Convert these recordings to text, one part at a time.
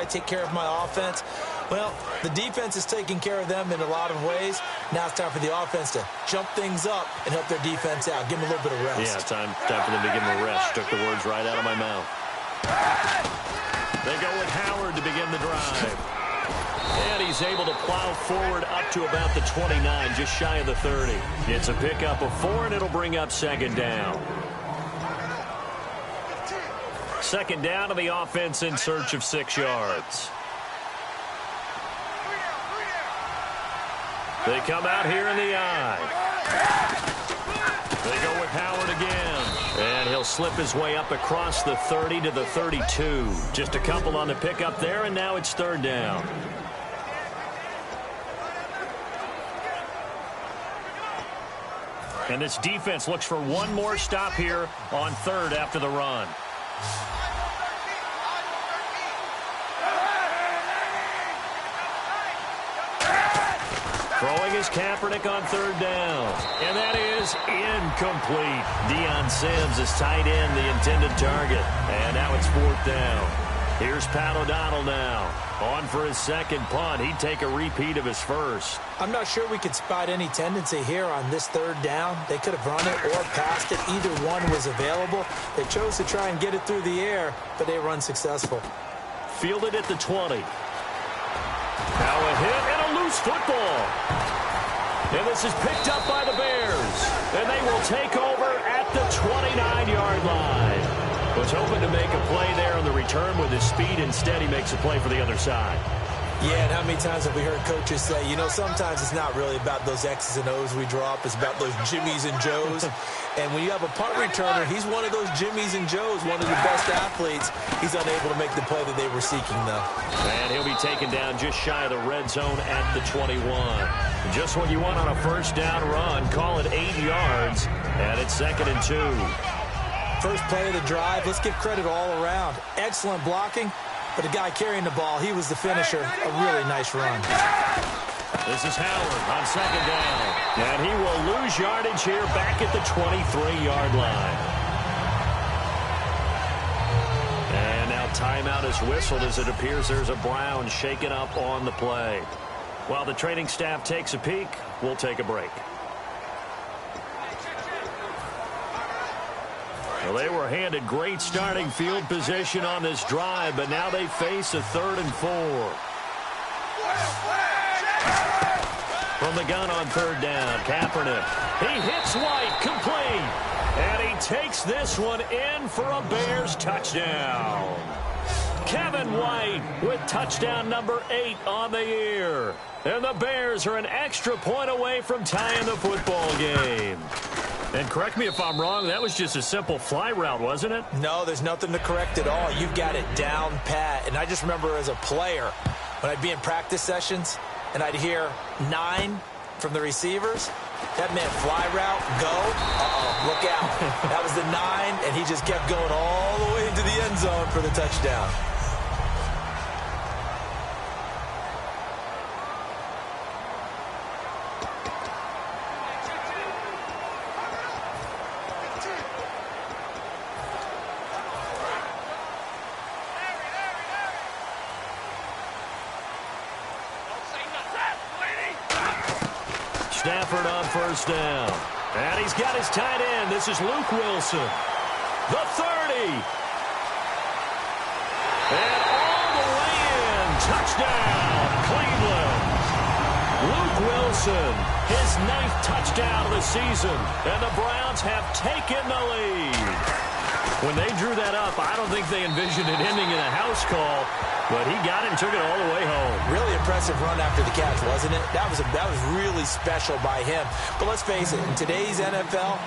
I take care of my offense? Well, the defense is taking care of them in a lot of ways. Now it's time for the offense to jump things up and help their defense out. Give them a little bit of rest. Yeah, time for them to give them a rest. Took the words right out of my mouth. They go with Howard to begin the drive. And he's able to plow forward up to about the 29, just shy of the 30. It's a pickup of 4, and it'll bring up second down. Second down to the offense in search of 6 yards. They come out here in the eye. They go with Howard again. And he'll slip his way up across the 30 to the 32. Just a couple on the pickup there, and now it's third down. And this defense looks for one more stop here on third after the run. Throwing is Kaepernick on third down. And that is incomplete. Deion Sims is tight end, the intended target. And now it's fourth down. Here's Pat O'Donnell now. On for his second punt. He'd take a repeat of his first. I'm not sure we could spot any tendency here on this third down. They could have run it or passed it. Either one was available. They chose to try and get it through the air, but they were unsuccessful. Fielded at the 20. Now a hit and a loose football. And this is picked up by the Bears. And they will take over at the 29-yard line. Was hoping to make a play there on the return with his speed. Instead, he makes a play for the other side. Yeah, and how many times have we heard coaches say, you know, sometimes it's not really about those X's and O's we drop. It's about those Jimmies and Joes. And when you have a punt returner, he's one of those Jimmies and Joes, one of your best athletes. He's unable to make the play that they were seeking, though. And he'll be taken down just shy of the red zone at the 21. Just what you want on a first down run. Call it 8 yards. And it's 2nd and 2. First play of the drive. Let's give credit all around. Excellent blocking. But the guy carrying the ball, he was the finisher. A really nice run. This is Howard on second down. And he will lose yardage here back at the 23-yard line. And now timeout is whistled as it appears there's a Brown shaken up on the play. While the training staff takes a peek, we'll take a break. Well, they were handed great starting field position on this drive, but now they face a 3rd and 4. From the gun on third down, Kaepernick. He hits White, complete. And he takes this one in for a Bears touchdown. Kevin White with touchdown number 8 on the year. And the Bears are an extra point away from tying the football game. And correct me if I'm wrong, that was just a simple fly route, wasn't it? No, there's nothing to correct at all. You've got it down pat. And I just remember as a player, when I'd be in practice sessions, and I'd hear 9 from the receivers, that meant fly route, go. Uh-oh, look out. That was the 9, and he just kept going all the way into the end zone for the touchdown. Stafford on first down. And he's got his tight end. This is Luke Wilson. The 30. And all the way in. Touchdown, Cleveland. Luke Wilson, his 9th touchdown of the season. And the Browns have taken the lead. When they drew that up, I don't think they envisioned it ending in a house call. But he got it and took it all the way home. Really impressive run after the catch, wasn't it? That was really special by him. But let's face it, in today's NFL,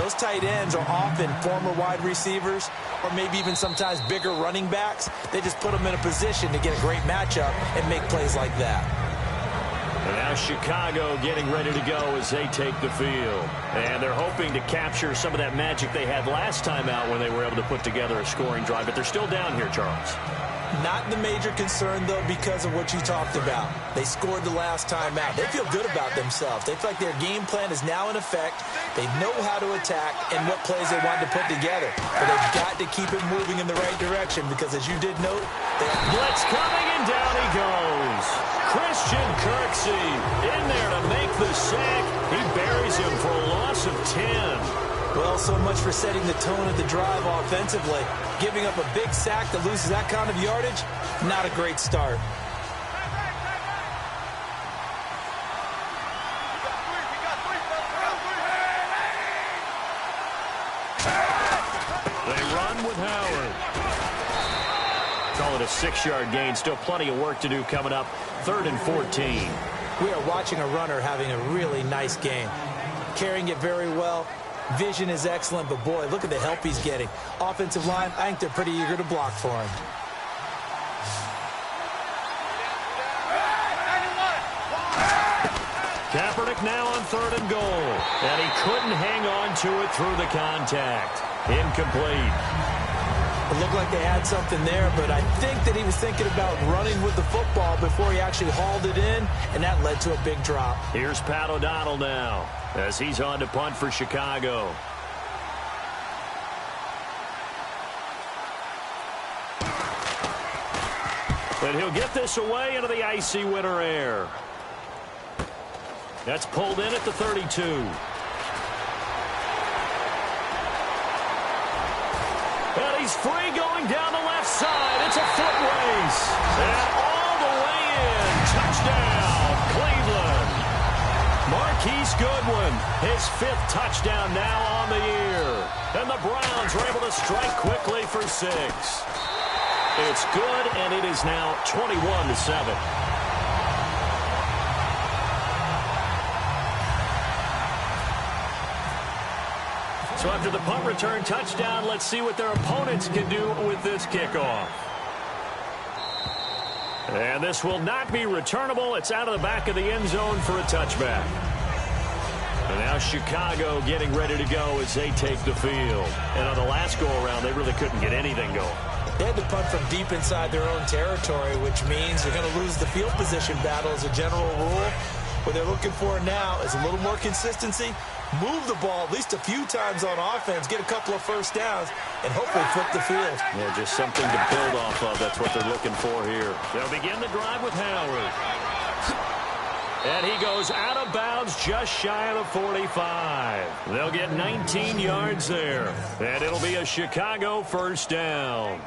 those tight ends are often former wide receivers or maybe even sometimes bigger running backs. They just put them in a position to get a great matchup and make plays like that. And now Chicago getting ready to go as they take the field. And they're hoping to capture some of that magic they had last time out when they were able to put together a scoring drive. But they're still down here, Charles. Not the major concern, though, because of what you talked about. They scored the last time out. They feel good about themselves. They feel like their game plan is now in effect. They know how to attack and what plays they want to put together. But they've got to keep it moving in the right direction because, as you did note, blitz coming, Well, so much for setting the tone of the drive offensively. Giving up a big sack that loses that kind of yardage, not a great start. They run with Howard. Call it a 6-yard gain. Still plenty of work to do coming up. 3rd and 14. We are watching a runner having a really nice game. Carrying it very well. Vision is excellent, but boy, look at the help he's getting. Offensive line, I think they're pretty eager to block for him. Kaepernick now on 3rd and goal. And he couldn't hang on to it through the contact. Incomplete. It looked like they had something there, but I think that he was thinking about running with the football before he actually hauled it in, and that led to a big drop. Here's Pat O'Donnell now as he's on to punt for Chicago. And he'll get this away into the icy winter air. That's pulled in at the 32. And he's free going down the left side. It's a foot race. And all the way in. Touchdown, Cleveland. Marquise Goodwin, his 5th touchdown now on the year. And the Browns are able to strike quickly for 6. It's good, and it is now 21-7. So after the punt return touchdown, let's see what their opponents can do with this kickoff. And this will not be returnable. It's out of the back of the end zone for a touchback. And now Chicago getting ready to go as they take the field. And on the last go-around, they really couldn't get anything going. They had to punt from deep inside their own territory, which means they're going to lose the field position battle as a general rule. What they're looking for now is a little more consistency, move the ball at least a few times on offense, get a couple of first downs, and hopefully flip the field. Yeah, just something to build off of. That's what they're looking for here. They'll begin the drive with Howard. And he goes out of bounds just shy of the 45. They'll get 19 yards there. And it'll be a Chicago first down.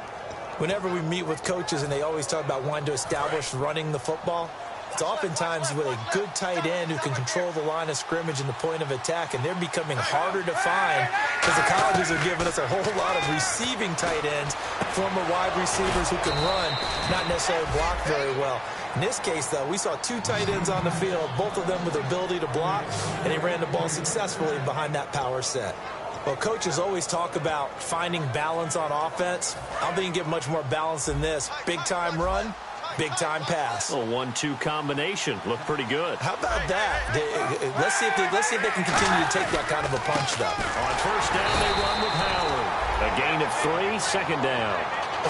Whenever we meet with coaches and they always talk about wanting to establish running the football, it's oftentimes with a good tight end who can control the line of scrimmage and the point of attack, and they're becoming harder to find because the colleges are giving us a whole lot of receiving tight ends, former wide receivers who can run, not necessarily block very well. In this case, though, we saw 2 tight ends on the field, both of them with the ability to block, and they ran the ball successfully behind that power set. Well, coaches always talk about finding balance on offense. I don't think you can get much more balance than this. Big-time run, big-time pass. A 1-2 combination. Looked pretty good. How about that? Let's see if they can continue to take that kind of a punch, though. On first down, they run with Howard. A gain of 3, second down.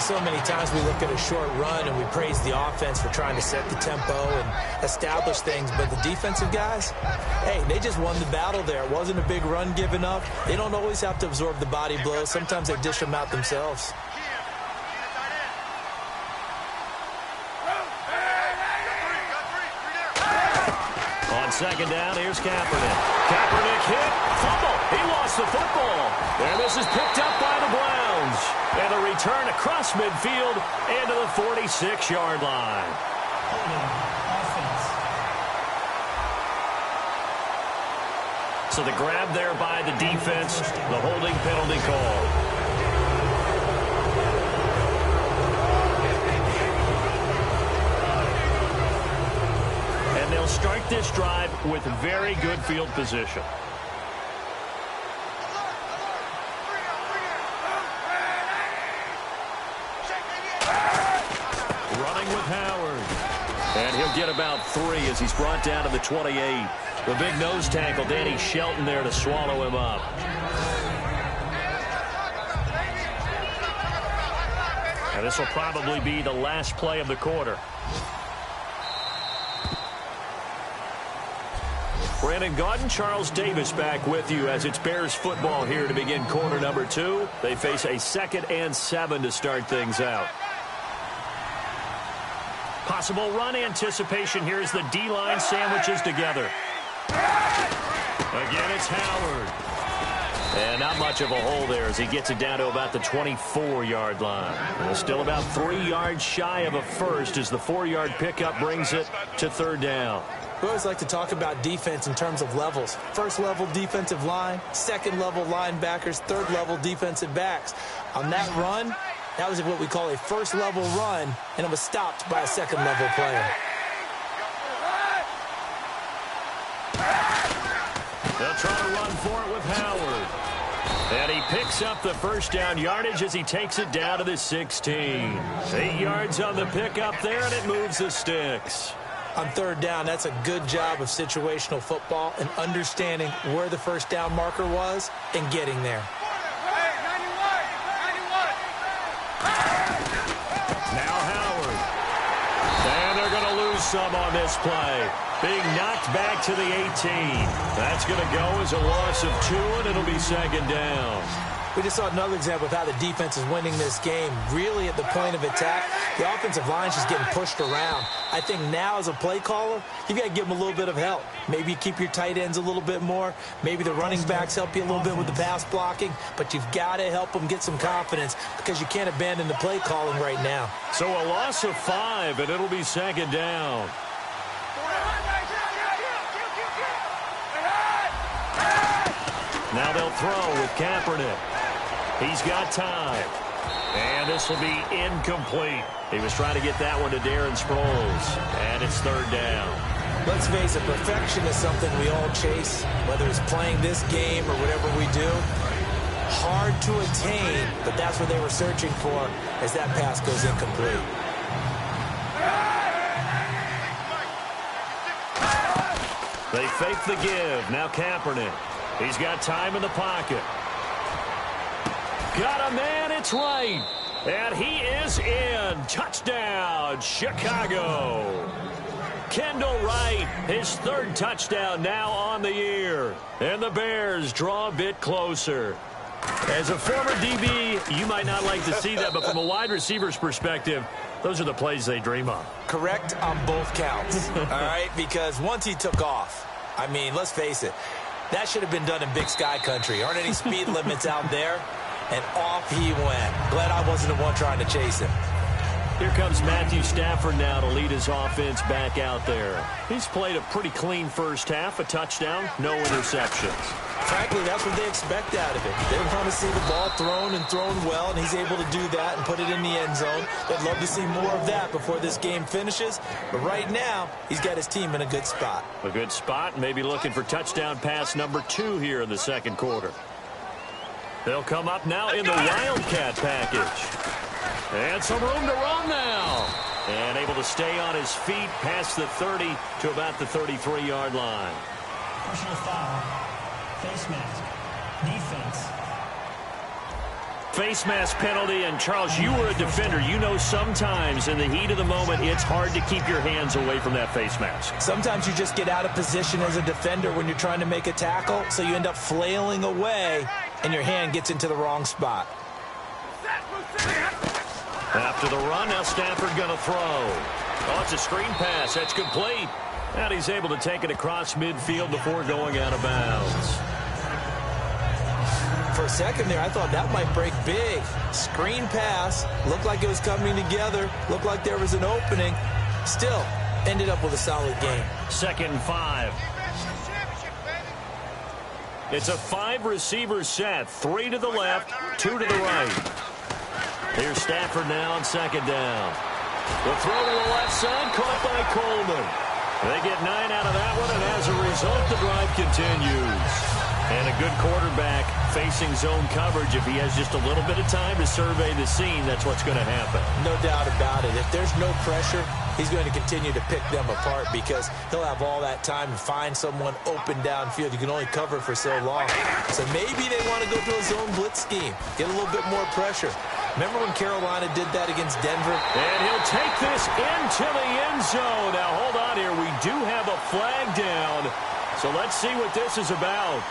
So many times we look at a short run and we praise the offense for trying to set the tempo and establish things, but the defensive guys, hey, they just won the battle there. It wasn't a big run given up. They don't always have to absorb the body blows. Sometimes they dish them out themselves. On second down, here's Kaepernick. Kaepernick hit, fumble. He lost the football. And this is picked up by the Browns. And a return across midfield into the 46-yard line. So the grab there by the defense, the holding penalty call. And they'll start this drive with very good field position. Running with Howard. And he'll get about 3 as he's brought down to the 28. The big nose tackle, Danny Shelton, there to swallow him up. And this will probably be the last play of the quarter. Brandon Gaudin, Charles Davis back with you as it's Bears football here to begin quarter number 2. They face a 2nd and 7 to start things out. Possible run anticipation here as the D-line sandwiches together. Again, it's Howard. And not much of a hole there as he gets it down to about the 24-yard line. And still about 3 yards shy of a first as the 4-yard pickup brings it to third down. We always like to talk about defense in terms of levels. First-level defensive line, second-level linebackers, third-level defensive backs. On that run, that was what we call a first-level run, and it was stopped by a second-level player. They'll try to run for it with Howard. And he picks up the first down yardage as he takes it down to the 16. 8 yards on the pickup there, and it moves the sticks. On third down, that's a good job of situational football and understanding where the first down marker was and getting there. Now Howard. And they're going to lose some on this play. Being knocked back to the 18. That's going to go as a loss of 2, and it'll be second down. We just saw another example of how the defense is winning this game. Really at the point of attack, the offensive line is just getting pushed around. I think now as a play caller, you've got to give them a little bit of help. Maybe keep your tight ends a little bit more. Maybe the running backs help you a little bit with the pass blocking. But you've got to help them get some confidence because you can't abandon the play calling right now. So a loss of 5, and it'll be second down. Now they'll throw with Kaepernick. He's got time. And this will be incomplete. He was trying to get that one to Darren Sproles. And it's third down. Let's face it, perfection is something we all chase, whether it's playing this game or whatever we do. Hard to attain, but that's what they were searching for as that pass goes incomplete. They fake the give. Now Kaepernick. He's got time in the pocket. Got a man, it's right. And he is in. Touchdown, Chicago. Kendall Wright, his third touchdown now on the year. And the Bears draw a bit closer. As a former DB, you might not like to see that, but from a wide receiver's perspective, those are the plays they dream of. Correct on both counts, all right? Because once he took off, I mean, let's face it, that should have been done in Big Sky Country. Aren't any speed limits out there? And off he went. Glad I wasn't the one trying to chase him. Here comes Matthew Stafford now to lead his offense back out there. He's played a pretty clean first half, a touchdown, no interceptions. Frankly, that's what they expect out of him. They want to see the ball thrown and thrown well, and he's able to do that and put it in the end zone. They'd love to see more of that before this game finishes. But right now, he's got his team in a good spot. A good spot, maybe looking for touchdown pass number 2 here in the second quarter. They'll come up now in the Wildcat package. And some room to run now. And able to stay on his feet past the 30 to about the 33-yard line. Personal foul. Face mask. Defense. Face mask penalty, and Charles, you were a defender. You know sometimes in the heat of the moment, it's hard to keep your hands away from that face mask. Sometimes you just get out of position as a defender when you're trying to make a tackle, so you end up flailing away, and your hand gets into the wrong spot. After the run, now Stafford going to throw. Oh, it's a screen pass. That's complete. And he's able to take it across midfield before going out of bounds. For a second there, I thought that might break big. Screen pass. Looked like it was coming together. Looked like there was an opening. Still, ended up with a solid game. 2nd and 5. It's a 5-receiver set. 3 to the left, 2 to the right. Here's Stafford now on 2nd down. The throw to the left side, caught by Coleman. They get 9 out of that one, and as a result, the drive continues. And a good quarterback facing zone coverage. If he has just a little bit of time to survey the scene, that's what's going to happen. No doubt about it. If there's no pressure, he's going to continue to pick them apart because he'll have all that time to find someone open downfield. You can only cover for so long. So maybe they want to go to a zone blitz scheme, get a little bit more pressure. Remember when Carolina did that against Denver? And he'll take this into the end zone. Now, hold on here. We do have a flag down. So let's see what this is about.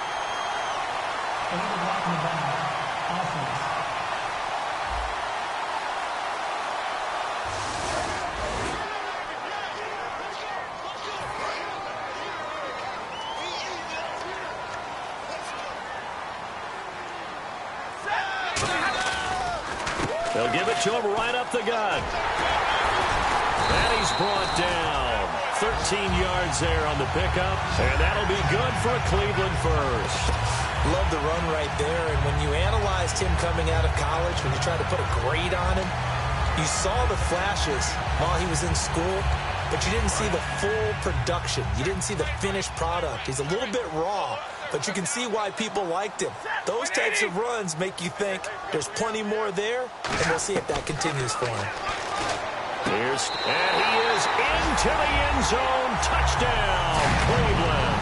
it to him right up the gut. And he's brought down. 13 yards there on the pickup, and that'll be good for a Cleveland first. Love the run right there, and when you analyzed him coming out of college, when you tried to put a grade on him, you saw the flashes while he was in school, but you didn't see the full production. You didn't see the finished product. He's a little bit raw, but you can see why people liked him. Those types of runs make you think there's plenty more there, and we'll see if that continues for him. And he is into the end zone. Touchdown, Cleveland.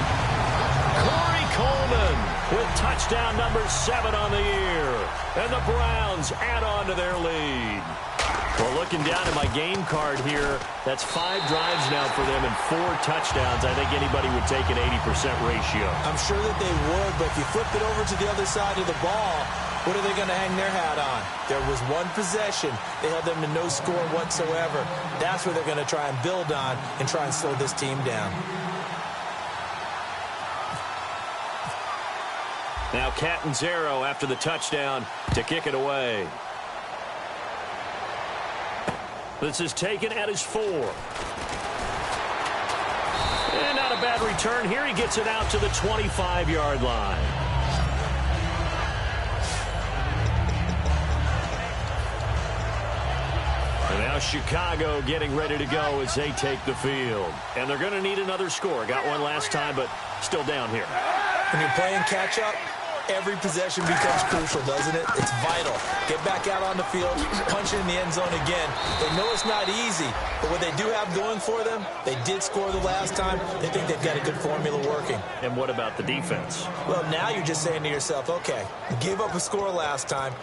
Corey Coleman with touchdown number 7 on the year. And the Browns add on to their lead. Well, looking down at my game card here, that's 5 drives now for them and 4 touchdowns. I think anybody would take an 80% ratio. I'm sure that they would, but if you flip it over to the other side of the ball, what are they going to hang their hat on? There was one possession. They held them to no score whatsoever. That's what they're going to try and build on and try and slow this team down. Now Catanzaro after the touchdown to kick it away. This is taken at his 4. And not a bad return here. He gets it out to the 25-yard line. And now Chicago getting ready to go as they take the field. And they're going to need another score. Got one last time, but still down here. When you're playing catch-up, every possession becomes crucial, doesn't it? It's vital. Get back out on the field, punch it in the end zone again. They know it's not easy, but what they do have going for them, they did score the last time. They think they've got a good formula working. And what about the defense? Well, now you're just saying to yourself, okay, we gave up a score last time.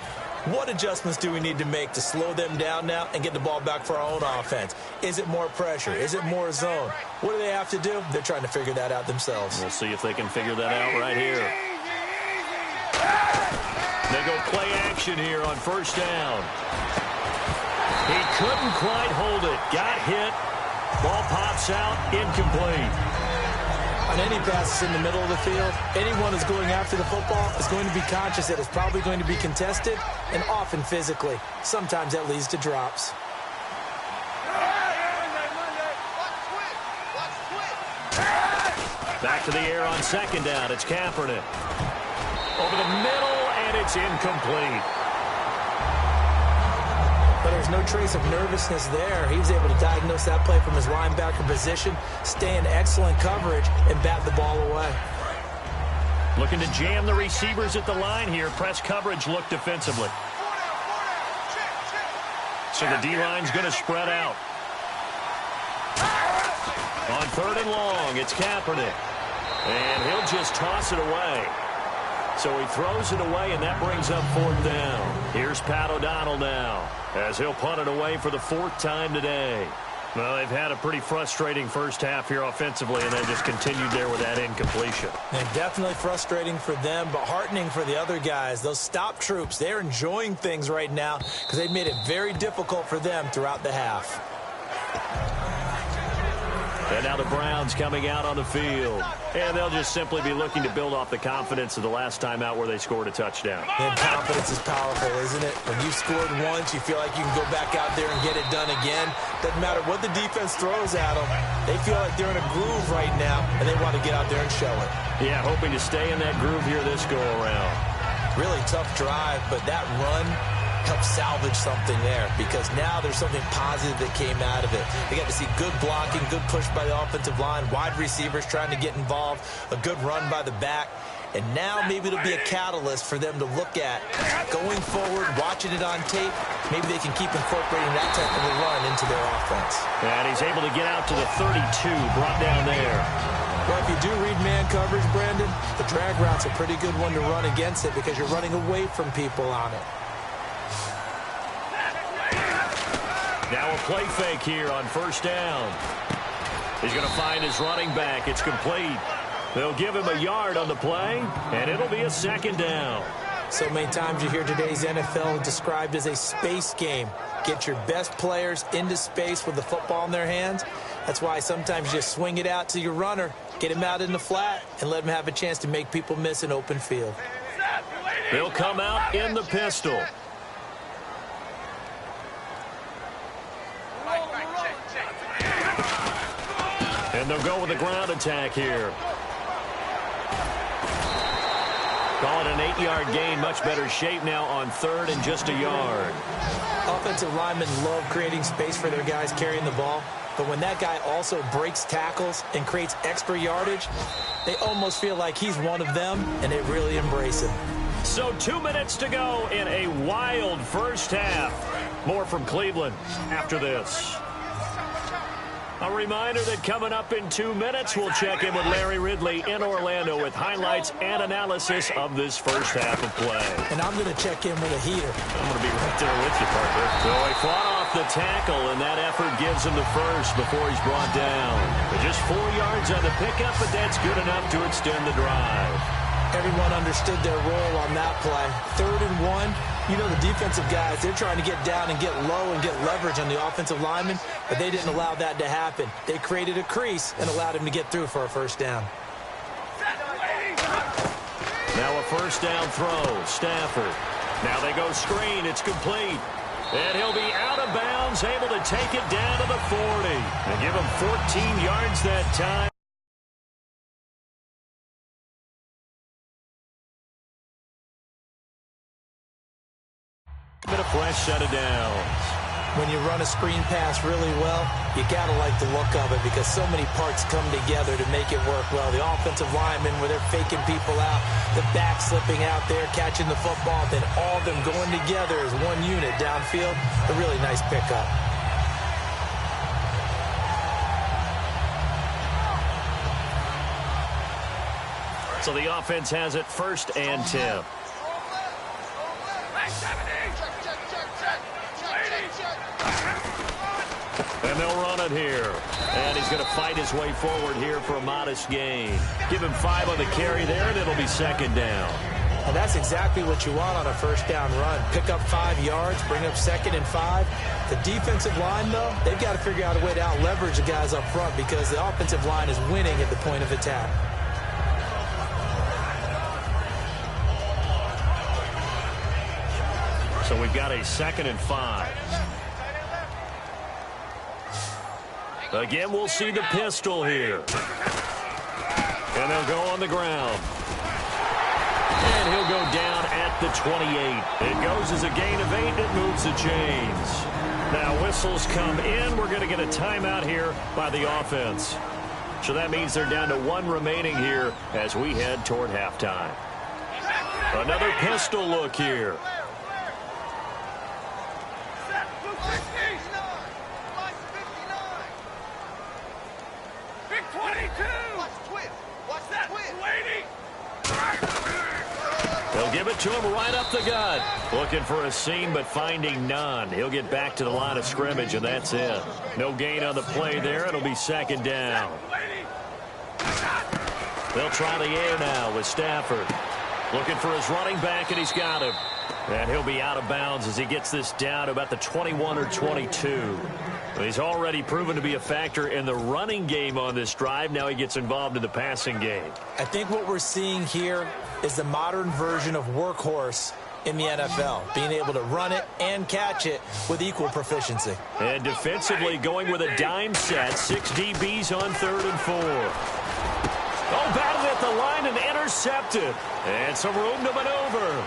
What adjustments do we need to make to slow them down now and get the ball back for our own offense? Is it more pressure? Is it more zone? What do they have to do? They're trying to figure that out themselves. We'll see if they can figure that out right here. They go play action here on first down. He couldn't quite hold it. Got hit. Ball pops out. Incomplete. On any passes in the middle of the field, anyone who's going after the football is going to be conscious that it's probably going to be contested and often physically. Sometimes that leads to drops. Back to the air on second down. It's Kaepernick. Over the middle, and it's incomplete. But there's no trace of nervousness there. He was able to diagnose that play from his linebacker position, stay in excellent coverage, and bat the ball away. Looking to jam the receivers at the line here. Press coverage look defensively. So the D-line's going to spread out. On third and long, it's Kaepernick. And he'll just toss it away. So he throws it away, and that brings up fourth down. Here's Pat O'Donnell now, as he'll punt it away for the 4th time today. Well, they've had a pretty frustrating first half here offensively, and then just continued there with that incompletion. And definitely frustrating for them, but heartening for the other guys. Those stop troops, they're enjoying things right now because they've made it very difficult for them throughout the half. And now the Browns coming out on the field. And they'll just simply be looking to build off the confidence of the last time out where they scored a touchdown. And confidence is powerful, isn't it? When you've scored once, you feel like you can go back out there and get it done again. Doesn't matter what the defense throws at them. They feel like they're in a groove right now, and they want to get out there and show it. Yeah, hoping to stay in that groove here this go-around. Really tough drive, but that run help salvage something there because now there's something positive that came out of it. They got to see good blocking, good push by the offensive line, wide receivers trying to get involved, a good run by the back, and now maybe it'll be a catalyst for them to look at going forward, watching it on tape. Maybe they can keep incorporating that type of a run into their offense. And he's able to get out to the 32, brought down there. Well, if you do read man coverage, Brandon, the drag route's a pretty good one to run against it because you're running away from people on it. Now a play fake here on first down. He's going to find his running back. It's complete. They'll give him a yard on the play, and it'll be a second down. So many times you hear today's NFL described as a space game. Get your best players into space with the football in their hands. That's why sometimes you just swing it out to your runner, get him out in the flat, and let him have a chance to make people miss an open field. They'll come out in the pistol. And they'll go with a ground attack here. Call it an 8-yard gain. Much better shape now on third and just a yard. Offensive linemen love creating space for their guys carrying the ball. But when that guy also breaks tackles and creates extra yardage, they almost feel like he's one of them, and they really embrace him. So 2 minutes to go in a wild first half. More from Cleveland after this. A reminder that coming up in 2 minutes, we'll check in with Larry Ridley in Orlando with highlights and analysis of this first half of play. And I'm going to check in with a heater. I'm going to be right there with you, partner. So he fought off the tackle, and that effort gives him the first before he's brought down. But just 4 yards on the pickup, but that's good enough to extend the drive. Everyone understood their role on that play. 3rd and 1. You know the defensive guys, they're trying to get down and get low and get leverage on the offensive lineman, but they didn't allow that to happen. They created a crease and allowed him to get through for a first down. Now a first down throw, Stafford. Now they go screen, it's complete. And he'll be out of bounds, able to take it down to the 40. And give him 14 yards that time. Bit of fresh set of downs. When you run a screen pass really well, you got to like the look of it because so many parts come together to make it work well. The offensive linemen, where they're faking people out, the back slipping out there, catching the football, then all of them going together as one unit downfield. A really nice pickup. So the offense has it 1st and 10. And they'll run it here. And he's going to fight his way forward here for a modest gain. Give him 5 on the carry there, and it'll be 2nd down. And that's exactly what you want on a first down run. Pick up 5 yards, bring up 2nd and 5. The defensive line, though, they've got to figure out a way to out-leverage the guys up front because the offensive line is winning at the point of attack. So we've got a 2nd and 5. Again, we'll see the pistol here. And they'll go on the ground. And he'll go down at the 28. It goes as a gain of 8. It moves the chains. Now whistles come in. We're going to get a timeout here by the offense. So that means they're down to 1 remaining here as we head toward halftime. Another pistol look here. They'll give it to him right up the gut. Looking for a seam, but finding none. He'll get back to the line of scrimmage, and that's it. No gain on the play there. It'll be 2nd down. They'll try the air now with Stafford. Looking for his running back, and he's got him. And he'll be out of bounds as he gets this down to about the 21 or 22. He's already proven to be a factor in the running game on this drive. Now he gets involved in the passing game. I think what we're seeing here is the modern version of workhorse in the NFL, being able to run it and catch it with equal proficiency. And defensively going with a dime set, 6 DBs on 3rd and 4. Oh, battled at the line and intercepted. And some room to maneuver.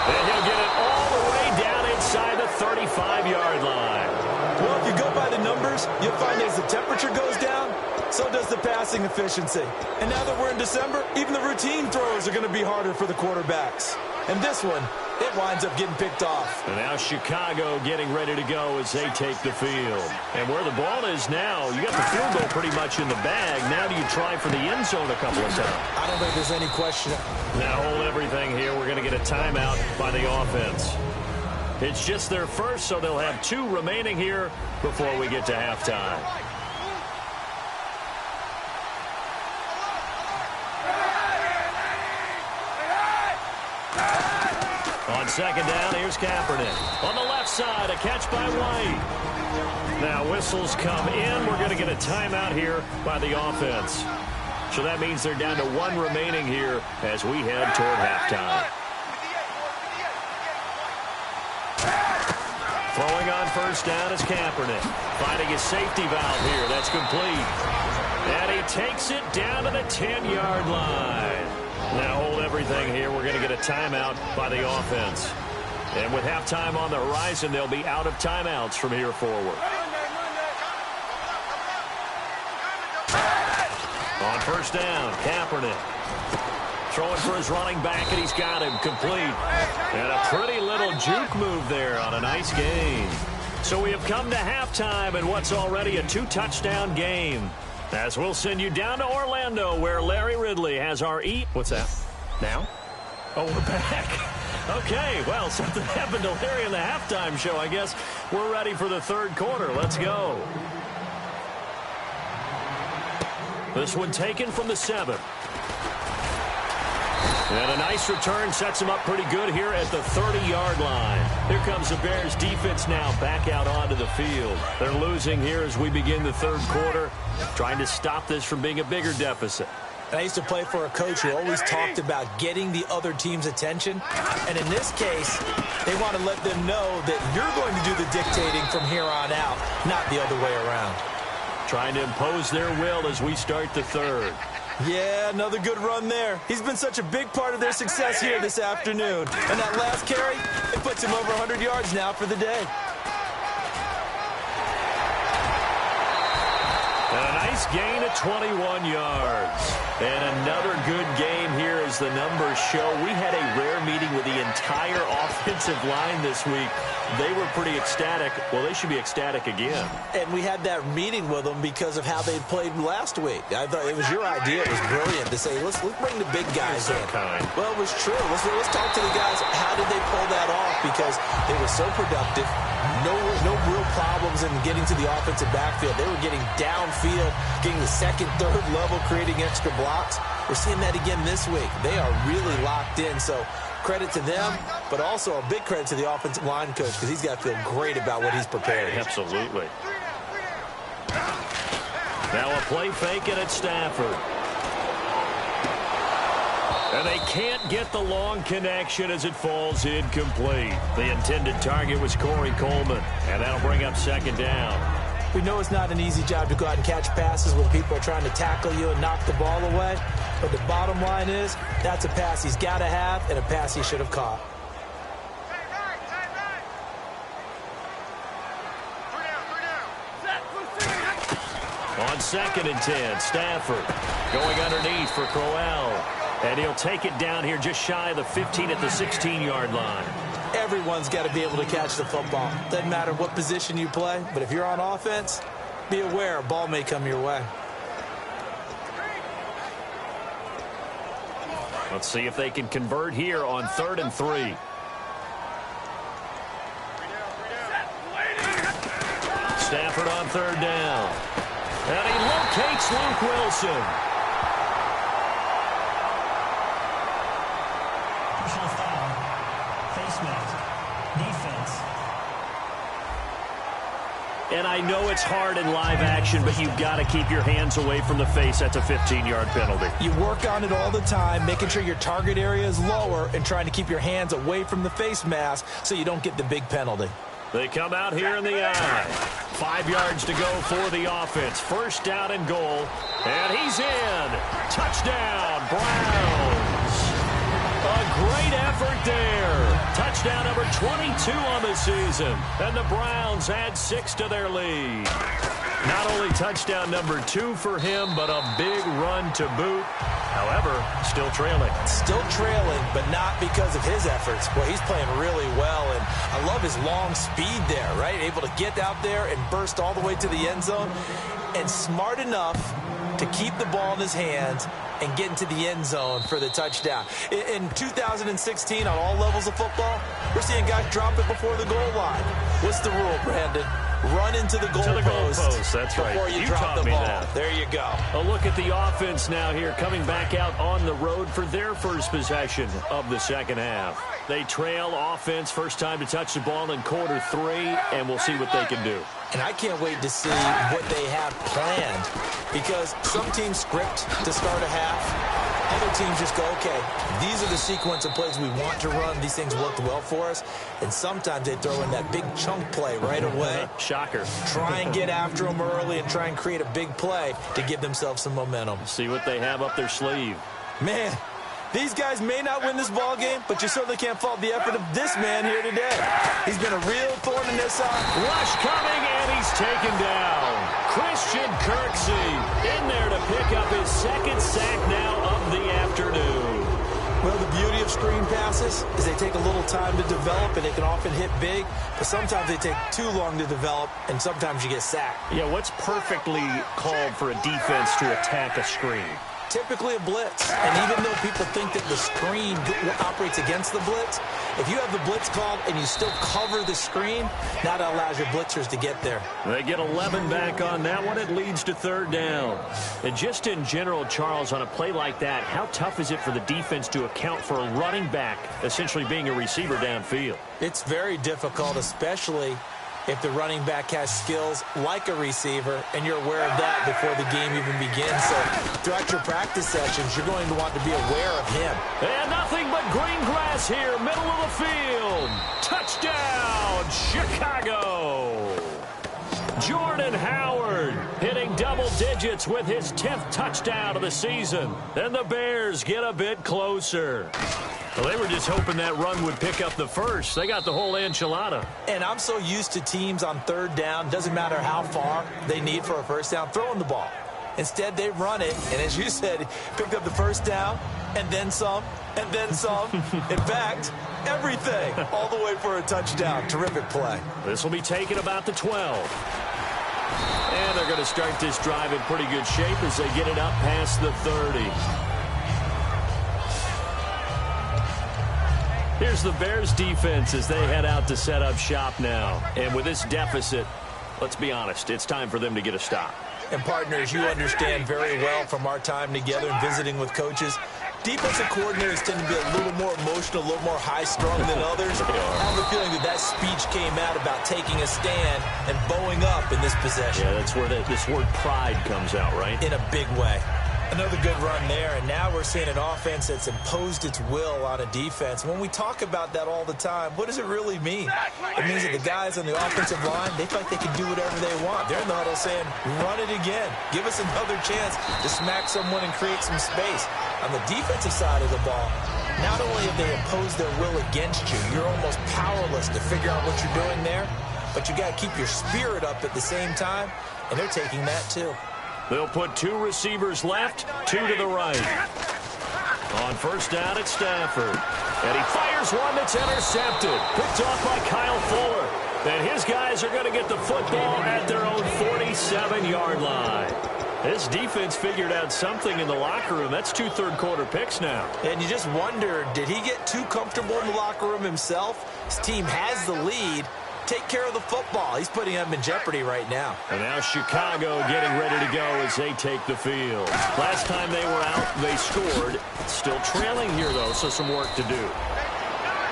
And he'll get it all the way down inside the 35-yard line. Well, if you go by the numbers, you'll find as the temperature goes down, so does the passing efficiency. And now that we're in December, even the routine throws are going to be harder for the quarterbacks. And this one, it winds up getting picked off. And now Chicago getting ready to go as they take the field. And where the ball is now, you got the field goal pretty much in the bag. Now do you try for the end zone a couple of times? I don't think there's any question. Now hold everything here. We're going to get a timeout by the offense. It's just their first, so they'll have 2 remaining here before we get to halftime. On 2nd down, here's Kaepernick. On the left side, a catch by White. Now whistles come in. We're going to get a timeout here by the offense. So that means they're down to 1 remaining here as we head toward halftime. Throwing on first down is Kaepernick. Finding his safety valve here. That's complete. And he takes it down to the 10-yard line. Now hold everything here. We're going to get a timeout by the offense. And with halftime on the horizon, they'll be out of timeouts from here forward. On first down, Kaepernick. Throwing for his running back, and he's got him complete. And a pretty little juke move there on a nice gain. So we have come to halftime in what's already a 2-touchdown game. As we'll send you down to Orlando, where Larry Ridley has our What's that? Now? Oh, we're back. Okay, well, something happened to Larry in the halftime show. I guess we're ready for the third quarter. Let's go. This one taken from the 7. And a nice return sets him up pretty good here at the 30-yard line. Here comes the Bears defense now back out onto the field. They're losing here as we begin the third quarter, trying to stop this from being a bigger deficit. I used to play for a coach who always talked about getting the other team's attention. And in this case, they want to let them know that you're going to do the dictating from here on out, not the other way around. Trying to impose their will as we start the third. Yeah, another good run there. He's been such a big part of their success here this afternoon. And that last carry, it puts him over 100 yards now for the day. And a nice gain of 21 yards. And another good game here as the numbers show. We had a rare meeting with the entire offensive line this week. They were pretty ecstatic. Well, they should be ecstatic again. And we had that meeting with them because of how they played last week. I thought it was your idea. It was brilliant to say, let's bring the big guys in. Kind. Well, it was true. Let's talk to the guys. How did they pull that off? Because they were so productive. No real problems in getting to the offensive backfield. They were getting downfield, getting the second, third level, creating extra blocks. We're seeing that again this week. They are really locked in. So credit to them, but also a big credit to the offensive line coach because he's got to feel great about what he's prepared. Absolutely. Now a play fake it at Stafford. And they can't get the long connection as it falls incomplete. The intended target was Corey Coleman, and that'll bring up second down. We know it's not an easy job to go out and catch passes when people are trying to tackle you and knock the ball away. But the bottom line is, that's a pass he's got to have and a pass he should have caught. On 2nd and 10, Stafford going underneath for Crowell. And he'll take it down here just shy of the 15 at the 16-yard line. Everyone's got to be able to catch the football. Doesn't matter what position you play, but if you're on offense, be aware a ball may come your way. Let's see if they can convert here on 3rd and 3. Stafford on 3rd down. And he locates Luke Wilson. Personal foul. Face mask. Defense. And I know it's hard in live action, but you've got to keep your hands away from the face. That's a 15-yard penalty. You work on it all the time, making sure your target area is lower and trying to keep your hands away from the face mask so you don't get the big penalty. They come out here in the eye. 5 yards to go for the offense. First down and goal. And he's in. Touchdown, Browns. A great effort there. Touchdown number 22 on the season. And the Browns add 6 to their lead. Not only touchdown number 2 for him, but a big run to boot. However, still trailing. Still trailing, but not because of his efforts. Boy, he's playing really well, and I love his long speed there, right? Able to get out there and burst all the way to the end zone, and smart enough to keep the ball in his hands and get into the end zone for the touchdown. In 2016, on all levels of football, we're seeing guys drop it before the goal line. What's the rule, Brandon? Run into the goal post. That's right. Before you drop the ball. That. There you go. A look at the offense now here, coming back out on the road for their first possession of the second half. They trail offense, first time to touch the ball in quarter 3, and we'll see what they can do. And I can't wait to see what they have planned, because some teams script to start a half, Other teams just go, okay, these are the sequence of plays we want to run. These things worked well for us. And sometimes they throw in that big chunk play right away. Shocker. Try and get after them early and try and create a big play to give themselves some momentum. See what they have up their sleeve. Man, these guys may not win this ball game, but you certainly can't fault the effort of this man here today. He's been a real thorn in their side. Rush coming, and he's taken down. Christian Kirksey in there to pick up his second sack now of the afternoon. Well, the beauty of screen passes is they take a little time to develop, and they can often hit big, but sometimes they take too long to develop, and sometimes you get sacked. Yeah, what's perfectly called for a defense to attack a screen? Typically a blitz, and even though people think that the screen operates against the blitz, if you have the blitz called and you still cover the screen, now that allows your blitzers to get there. They get 11 back on that one. It leads to third down. And just in general, Charles, on a play like that, how tough is it for the defense to account for a running back essentially being a receiver downfield? It's very difficult, especially if the running back has skills like a receiver, and you're aware of that before the game even begins. So throughout your practice sessions, you're going to want to be aware of him. And nothing but green grass here, middle of the field. Touchdown, Chicago. Jordan Howard hitting double digits with his 10th touchdown of the season. And the Bears get a bit closer. Well, they were just hoping that run would pick up the first. They got the whole enchilada. And I'm so used to teams on third down, doesn't matter how far they need for a first down, throwing the ball. Instead, they run it, and as you said, picked up the first down, and then some, and then some. In fact, everything, all the way for a touchdown. Terrific play. This will be taken about the 12. And they're going to start this drive in pretty good shape as they get it up past the 30. Here's the Bears defense as they head out to set up shop now. And with this deficit, let's be honest, it's time for them to get a stop. And partners, you understand very well from our time together and visiting with coaches, defensive coordinators tend to be a little more emotional, a little more high-strung than others. I have a feeling that speech came out about taking a stand and bowing up in this possession. Yeah, that's where this word pride comes out, right? In a big way. Another good run there, and now we're seeing an offense that's imposed its will on a defense. When we talk about that all the time, what does it really mean? It means that the guys on the offensive line, they feel like they can do whatever they want. They're in the huddle saying, run it again. Give us another chance to smack someone and create some space. On the defensive side of the ball, not only have they imposed their will against you, you're almost powerless to figure out what you're doing there, but you got to keep your spirit up at the same time, and they're taking that too. They'll put two receivers left, two to the right. On first down at Stafford. And he fires one that's intercepted. Picked off by Kyle Fuller. And his guys are going to get the football at their own 47-yard line. This defense figured out something in the locker room. That's 2 third-quarter picks now. And you just wonder, did he get too comfortable in the locker room himself? His team has the lead. Take care of the football. He's putting them in jeopardy right now. And now Chicago getting ready to go as they take the field. Last time they were out, they scored. Still trailing here, though, so some work to do.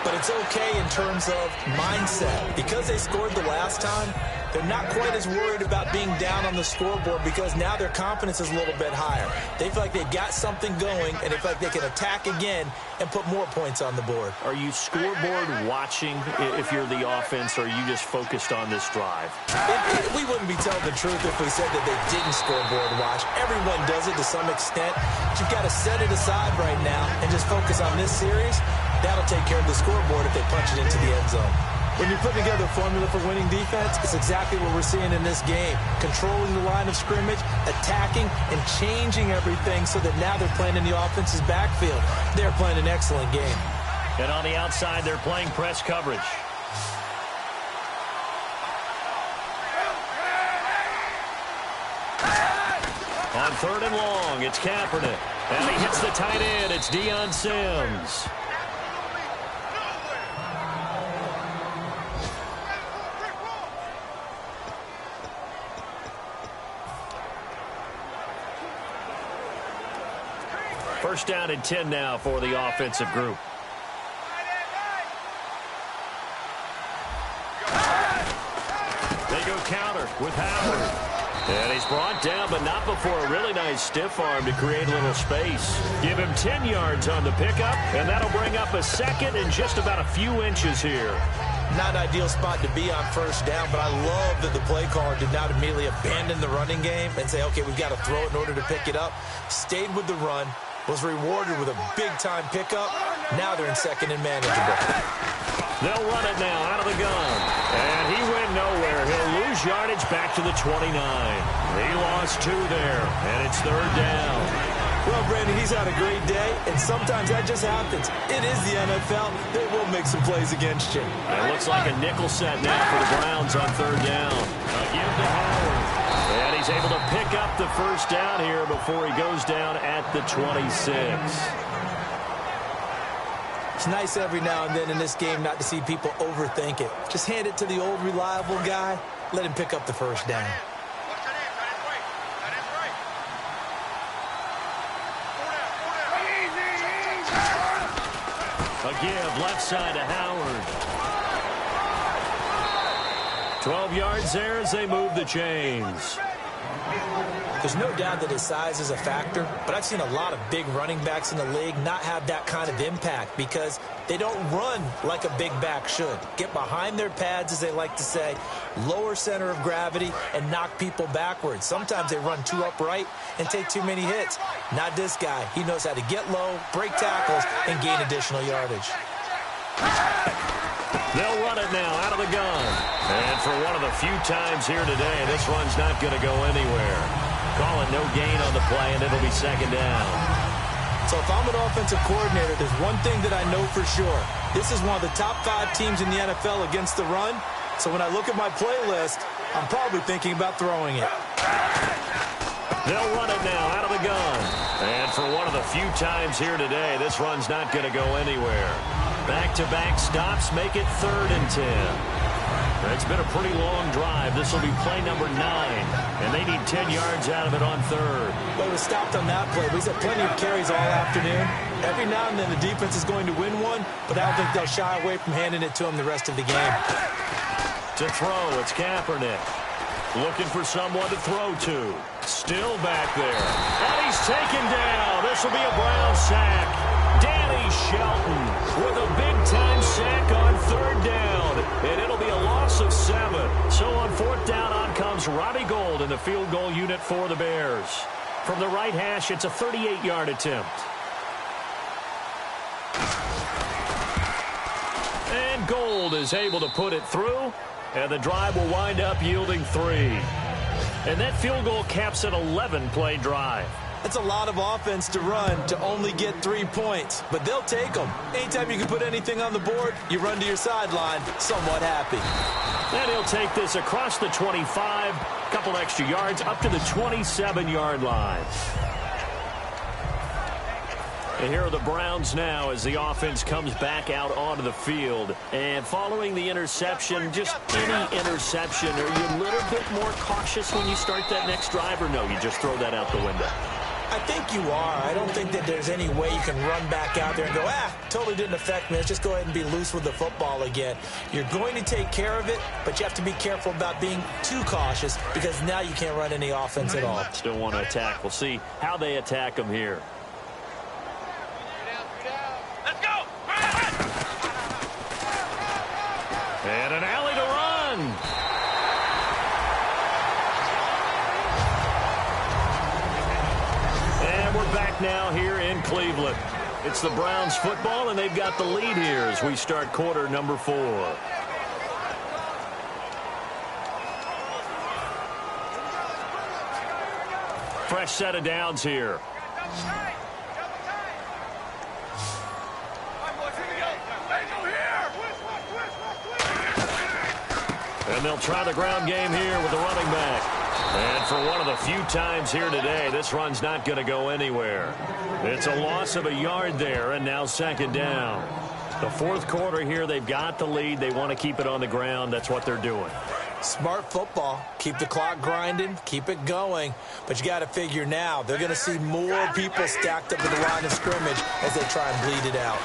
But it's okay in terms of mindset. Because they scored the last time, they're not quite as worried about being down on the scoreboard because now their confidence is a little bit higher. They feel like they've got something going, and they feel like they can attack again and put more points on the board. Are you scoreboard watching if you're the offense, or are you just focused on this drive? We wouldn't be telling the truth if we said that they didn't scoreboard watch. Everyone does it to some extent. But you've got to set it aside right now and just focus on this series. That'll take care of the scoreboard if they punch it into the end zone. When you put together a formula for winning defense, it's exactly what we're seeing in this game. Controlling the line of scrimmage, attacking, and changing everything so that now they're playing in the offense's backfield. They're playing an excellent game. And on the outside, they're playing press coverage. On third and long, it's Kaepernick. And he hits the tight end. It's Deion Sims. First down and 10 now for the offensive group. They go counter with Howard. And he's brought down, but not before a really nice stiff arm to create a little space. Give him 10 yards on the pickup, and that'll bring up a second and just about a few inches here. Not an ideal spot to be on first down, but I love that the play caller did not immediately abandon the running game and say, okay, we've got to throw it in order to pick it up. Stayed with the run, was rewarded with a big-time pickup. Now they're in second and manageable. They'll run it now out of the gun. And he went nowhere. He'll lose yardage back to the 29. He lost 2 there, and it's third down. Well, Brandon, he's had a great day, and sometimes that just happens. It is the NFL. They will make some plays against you. It looks like a nickel set now for the Browns on third down. Again to Howard. And he's able to pick up the first down here before he goes down at the 26. It's nice every now and then in this game not to see people overthink it. Just hand it to the old reliable guy. Let him pick up the first down. A give left side to Howard. 12 yards there as they move the chains. There's no doubt that his size is a factor, but I've seen a lot of big running backs in the league not have that kind of impact because they don't run like a big back should. Get behind their pads, as they like to say, lower center of gravity, and knock people backwards. Sometimes they run too upright and take too many hits. Not this guy. He knows how to get low, break tackles, and gain additional yardage. They'll run it now out of the gun. And for one of the few times here today, this run's not going to go anywhere. Call it no gain on the play, and it'll be second down. So if I'm an offensive coordinator, there's one thing that I know for sure. This is one of the top 5 teams in the NFL against the run. So when I look at my playlist, I'm probably thinking about throwing it. They'll run it now out of the gun. And for one of the few times here today, this run's not going to go anywhere. Back-to-back stops make it third and 10. It's been a pretty long drive. This will be play number 9, and they need 10 yards out of it on third. Well, it was stopped on that play. He's had plenty of carries all afternoon. Every now and then the defense is going to win one, but I don't think they'll shy away from handing it to him the rest of the game. To throw, it's Kaepernick. Looking for someone to throw to. Still back there. And he's taken down. This will be a Brown sack. Danny Shelton with a big-time sack on third down. And it'll be a loss of 7. So on fourth down, on comes Robbie Gould in the field goal unit for the Bears. From the right hash, it's a 38-yard attempt. And Gould is able to put it through. And the drive will wind up yielding 3. And that field goal caps an 11-play drive. That's a lot of offense to run to only get 3 points, but they'll take them. Anytime you can put anything on the board, you run to your sideline somewhat happy. And he'll take this across the 25, a couple extra yards, up to the 27-yard line. And here are the Browns now as the offense comes back out onto the field. And following the interception, just any interception, are you a little bit more cautious when you start that next drive, or no, you just throw that out the window? I think you are. I don't think that there's any way you can run back out there and go, totally didn't affect me. Let's just go ahead and be loose with the football again. You're going to take care of it, but you have to be careful about being too cautious because now you can't run any offense at all. Still want to attack. We'll see how they attack them here. Let's go! And an alley to run. And we're back now here in Cleveland. It's the Browns football, and they've got the lead here as we start quarter number 4. Fresh set of downs here. And they'll try the ground game here with the running back. And for one of the few times here today, this run's not going to go anywhere. It's a loss of a yard there, and now second down. The fourth quarter here, they've got the lead. They want to keep it on the ground. That's what they're doing. Smart football. Keep the clock grinding. Keep it going. But you got to figure now, they're going to see more people stacked up at the line of scrimmage as they try and bleed it out.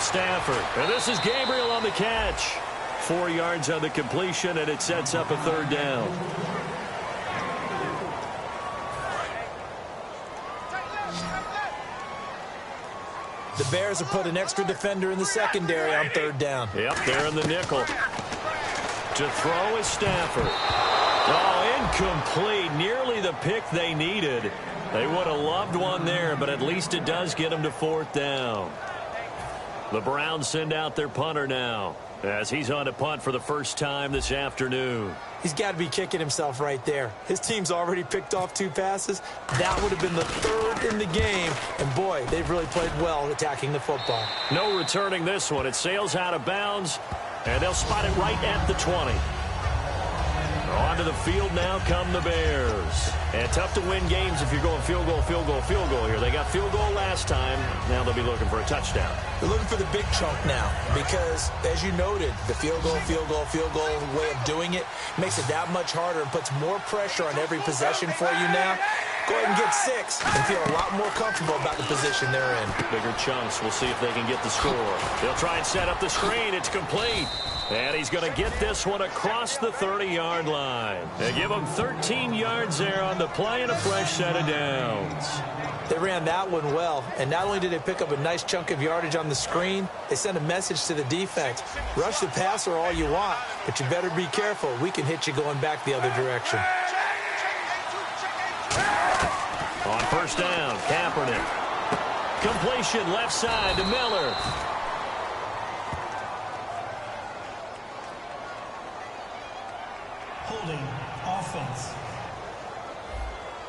Stafford. And this is Gabriel on the catch. 4 yards on the completion, and it sets up a third down. The Bears have put an extra defender in the secondary on third down. Yep, they're in the nickel. To throw is Stafford. Oh, incomplete. Nearly the pick they needed. They would have loved one there, but at least it does get them to fourth down. The Browns send out their punter now, as he's on to punt for the first time this afternoon. He's got to be kicking himself right there. His team's already picked off 2 passes. That would have been the 3rd in the game. And, boy, they've really played well attacking the football. No returning this one. It sails out of bounds, and they'll spot it right at the 20. Onto the field now come the Bears. And tough to win games if you're going field goal, field goal, field goal here. They got field goal last time. Now they'll be looking for a touchdown. They're looking for the big chunk now because, as you noted, the field goal way of doing it makes it that much harder and puts more pressure on every possession for you now. Go ahead and get 6 and feel a lot more comfortable about the position they're in. Bigger chunks. We'll see if they can get the score. They'll try and set up the screen. It's complete. And he's going to get this one across the 30-yard line. They give him 13 yards there on the play and a fresh set of downs. They ran that one well, and not only did they pick up a nice chunk of yardage on the screen, they sent a message to the defense. Rush the passer all you want, but you better be careful. We can hit you going back the other direction. On first down, Kaepernick. Completion left side to Miller. Holding offense.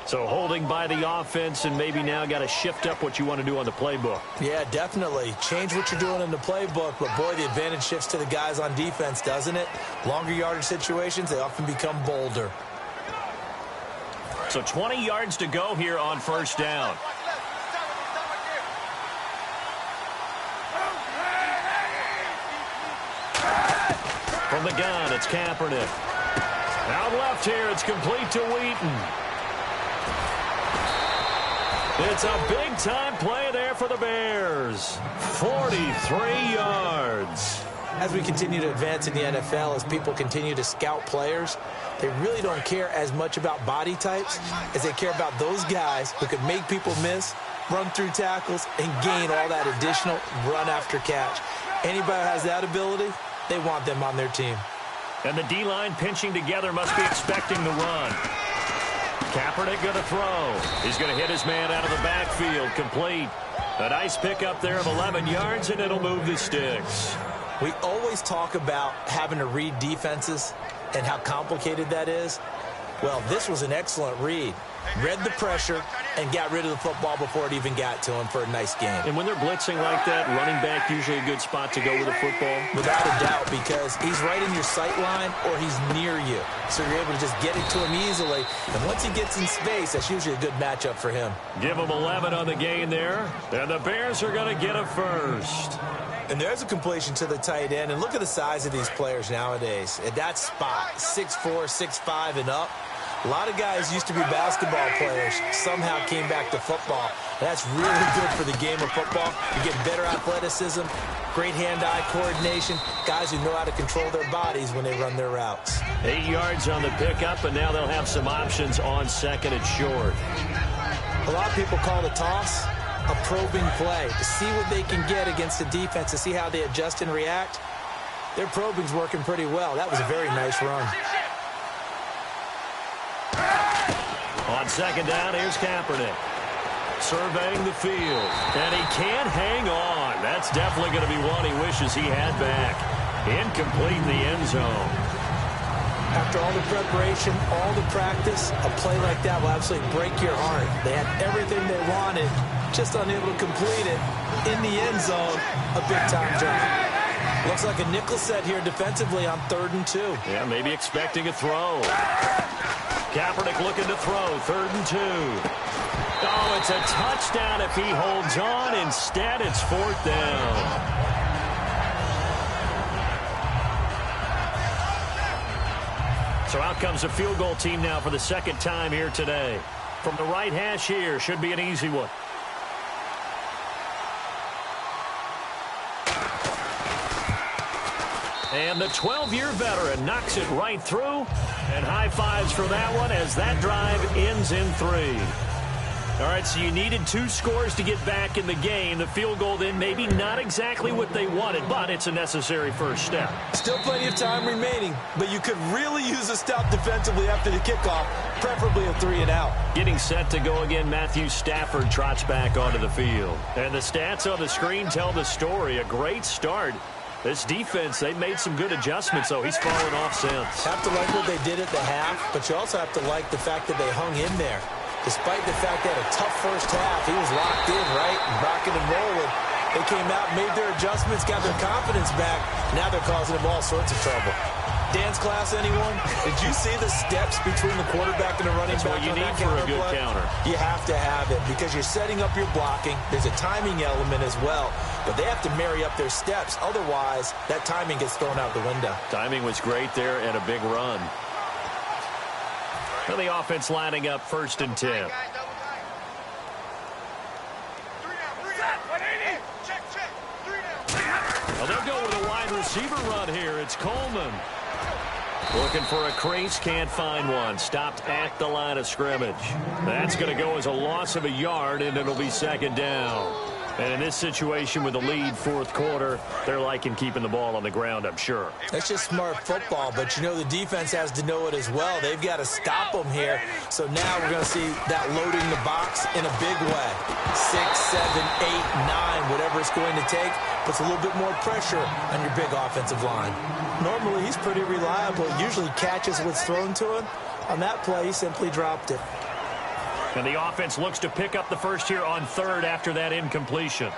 So holding by the offense, and maybe now got to shift up what you want to do on the playbook. Yeah, definitely. Change what you're doing in the playbook, but boy, the advantage shifts to the guys on defense, doesn't it? Longer yardage situations, they often become bolder. So 20 yards to go here on first down. From the gun, it's Kaepernick. Out left here, it's complete to Wheaton. It's a big-time play there for the Bears. 43 yards. As we continue to advance in the NFL, as people continue to scout players, they really don't care as much about body types as they care about those guys who can make people miss, run through tackles, and gain all that additional run after catch. Anybody who has that ability, they want them on their team. And the D-line pinching together must be expecting the run. Kaepernick going to throw. He's going to hit his man out of the backfield. Complete. A nice pickup there of 11 yards, and it'll move the sticks. We always talk about having to read defenses and how complicated that is. Well, this was an excellent read. Read the pressure and got rid of the football before it even got to him for a nice game. And when they're blitzing like that, running back usually a good spot to go with the football? Without a doubt, because he's right in your sight line or he's near you. So you're able to just get it to him easily. And once he gets in space, that's usually a good matchup for him. Give him 11 on the gain there. And the Bears are going to get a first. And there's a completion to the tight end. And look at the size of these players nowadays. At that spot, 6'4", 6'5", and up. A lot of guys used to be basketball players, somehow came back to football. That's really good for the game of football. You get better athleticism, great hand-eye coordination, guys who know how to control their bodies when they run their routes. 8 yards on the pickup, and now they'll have some options on second and short. A lot of people call the toss a probing play to see what they can get against the defense, to see how they adjust and react. Their probing's working pretty well. That was a very nice run. On second down, here's Kaepernick. Surveying the field. And he can't hang on. That's definitely going to be one he wishes he had back. Incomplete in the end zone. After all the preparation, all the practice, a play like that will absolutely break your heart. They had everything they wanted, just unable to complete it. In the end zone, a big-time drop. Looks like a nickel set here defensively on 3rd and 2. Yeah, maybe expecting a throw. Kaepernick looking to throw, 3rd and 2. Oh, it's a touchdown if he holds on. Instead, it's 4th down. So out comes the field goal team now for the second time here today. From the right hash here, should be an easy one. And the 12-year veteran knocks it right through. And high fives for that one as that drive ends in 3. All right, so you needed 2 scores to get back in the game. The field goal then maybe not exactly what they wanted, but it's a necessary first step. Still plenty of time remaining, but you could really use a stop defensively after the kickoff, preferably a 3-and-out. Getting set to go again, Matthew Stafford trots back onto the field. And the stats on the screen tell the story. A great start. This defense, they made some good adjustments, so he's fallen off since. Have to like what they did at the half, but you also have to like the fact that they hung in there. Despite the fact they had a tough first half, he was locked in, right? Rocking and rolling. They came out, made their adjustments, got their confidence back. Now they're causing him all sorts of trouble. Dance class, anyone? Did you see the steps between the quarterback and the running back? That's what you need for a good counter. You have to have it because you're setting up your blocking. There's a timing element as well, but they have to marry up their steps. Otherwise, that timing gets thrown out the window. Timing was great there and a big run. So the offense lining up 1st and 10. Well, they'll go with a wide receiver run here. It's Coleman. Looking for a crease, can't find one. Stopped at the line of scrimmage. That's going to go as a loss of a yard, and it'll be 2nd down. And in this situation with the lead 4th quarter, they're liking keeping the ball on the ground, I'm sure. That's just smart football, but you know the defense has to know it as well. They've got to stop them here. So now we're going to see that loading the box in a big way. 6, 7, 8, 9, whatever it's going to take, puts a little bit more pressure on your big offensive line. Normally, he's pretty reliable. Usually catches what's thrown to him. On that play, he simply dropped it. And the offense looks to pick up the first here on 3rd after that incompletion.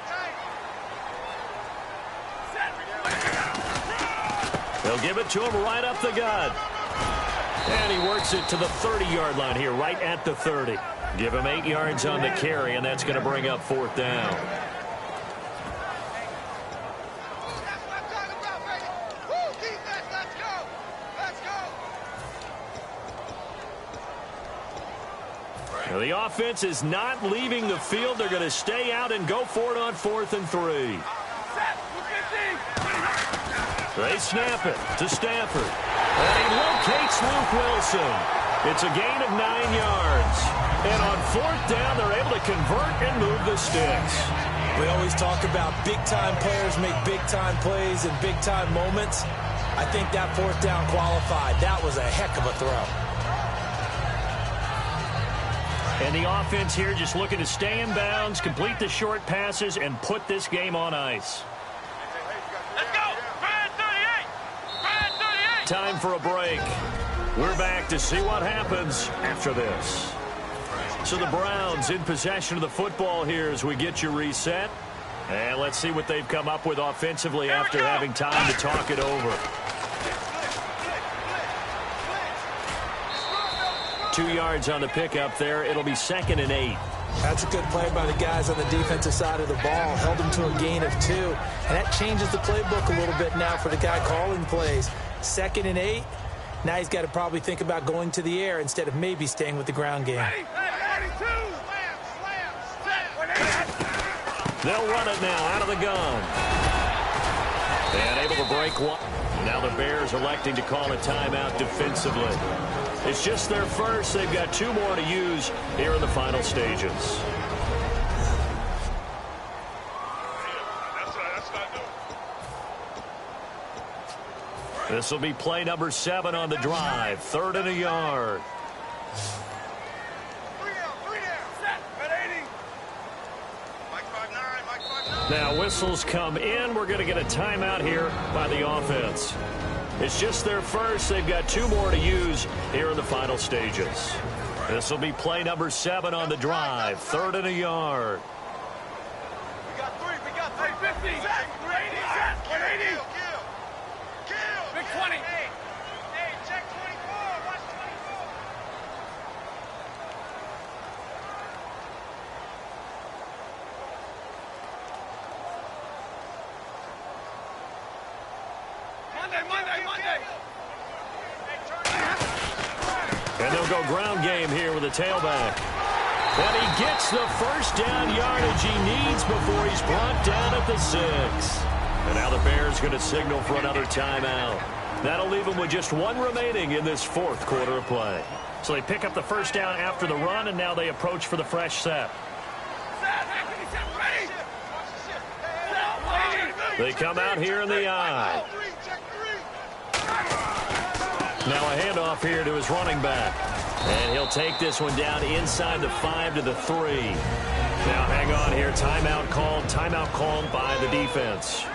They'll give it to him right up the gut. And he works it to the 30-yard line here, right at the 30. Give him 8 yards on the carry, and that's going to bring up 4th down. Now the offense is not leaving the field. They're going to stay out and go for it on 4th and 3. They snap it to Stafford. And he locates Luke Wilson. It's a gain of 9 yards. And on 4th down, they're able to convert and move the sticks. We always talk about big-time players make big-time plays in big-time moments. I think that 4th down qualified. That was a heck of a throw. And the offense here just looking to stay in bounds, complete the short passes, and put this game on ice. Let's go! Brad 38! Brad 38! Time for a break. We're back to see what happens after this. So the Browns in possession of the football here as we get you reset. And let's see what they've come up with offensively after having time to talk it over. 2 yards on the pickup there. It'll be 2nd and 8. That's a good play by the guys on the defensive side of the ball. Held them to a gain of 2. And that changes the playbook a little bit now for the guy calling plays. 2nd and 8. Now he's got to probably think about going to the air instead of maybe staying with the ground game. They'll run it now out of the gun. And able to break one. Now the Bears electing to call a timeout defensively. It's just their first. They've got 2 more to use here in the final stages. This will be play number 7 on the drive. 3rd and a yard. Now whistles come in. We're going to get a timeout here by the offense. It's just their first. They've got 2 more to use here in the final stages. This will be play number 7 on the drive. 3rd and a yard. We got 3. We got 3. 50. 180. 180. Kill. Big 20. Hey, check 24. Watch 24. Monday. And they'll go ground game here with a tailback. And he gets the first down yardage he needs before he's brought down at the 6. And now the Bears going to signal for another timeout. That'll leave them with just one remaining in this fourth quarter of play. So they pick up the first down after the run, and now they approach for the fresh set. They come out here in the I. Now a handoff here to his running back. And he'll take this one down inside the 5 to the 3. Now hang on here. Timeout called by the defense.